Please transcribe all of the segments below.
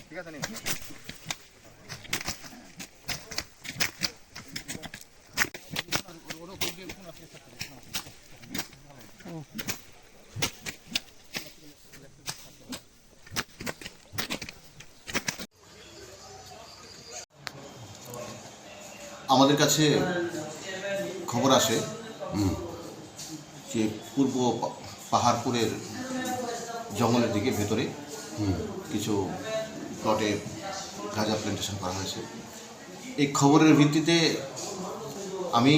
ঠিক আছে। আমাদের কাছে খবর আসে যে পূর্ব পাহাড়পুরের জঙ্গলের দিকে ভেতরে কিছু প্লটে গাঁজা প্ল্যান্টেশন করা হয়েছে। এই খবরের ভিত্তিতে আমি,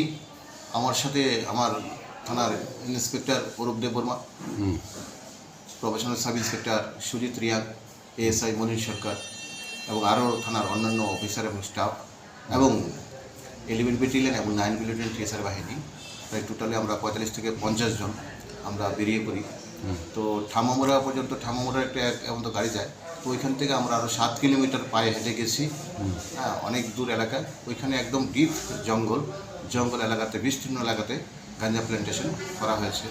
আমার সাথে আমার থানার inspector Arup Debbarma, professional sub inspector Sujit Reang, ASI Monir Sarkar এবং আরও থানার অন্যান্য অফিসার এবং স্টাফ এবং 11 ব্যাটালিয়ন এবং 9 ব্যাটালিয়ন টিএসআর বাহিনী, প্রায় টোটালি আমরা 45 থেকে 50 জন আমরা বেরিয়ে পড়ি। তো ঠামামোড়া পর্যন্ত, ঠামামোড়া একটা এমন তো গাড়ি যায়, তো ওইখান থেকে আমরা আরও 7 কিলোমিটার পায়ে হেঁটে গেছি। হ্যাঁ, অনেক দূর এলাকায়, ওইখানে একদম ডিপ জঙ্গল এলাকাতে, বিস্তীর্ণ এলাকাতে গাঁজা প্ল্যান্টেশন করা হয়েছে।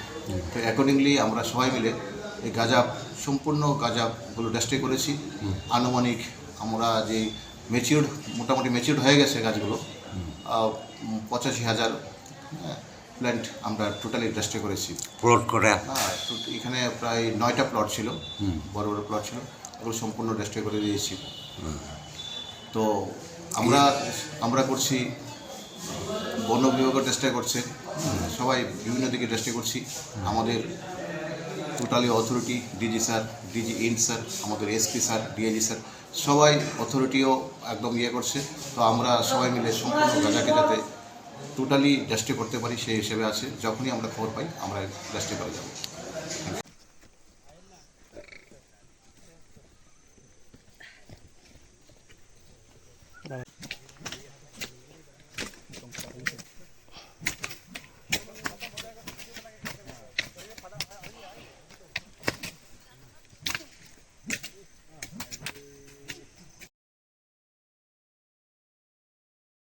তো অ্যাকর্ডিংলি আমরা সবাই মিলে এই সম্পূর্ণ গাঁজাগুলো ডেস্ট্রয় করেছি। আনুমানিক আমরা যে মোটামুটি ম্যাচিউরড হয়ে গেছে গাছগুলো 85,000 প্ল্যান্ট আমরা টোটালি ডেস্ট্রয় করেছি। প্লট করে এখানে প্রায় 9টা প্লট ছিল, বড় বড় প্লট ছিল, এগুলো সম্পূর্ণ ডেস্ট্রয় করে দিয়েছি। তো আমরা করছি, বন বিভাগও ডেস্ট্রয় করছে, সবাই বিভিন্ন দিকে ডেস্ট্রয় করছি। আমাদের totally authority, DG sir, DG ইন্ড স্যার, আমাদের এসপি স্যার, ডিআইজি স্যার, সবাই অথরিটিও একদম করছে। তো আমরা সবাই মিলে সম্পূর্ণ গাঁজাকে যাতে টোটালি ডেস্ট্রয় করতে পারি সেই হিসেবে আছে। যখনই আমরা খবর পাই আমরা ডেস্ট্রয় করে যাব।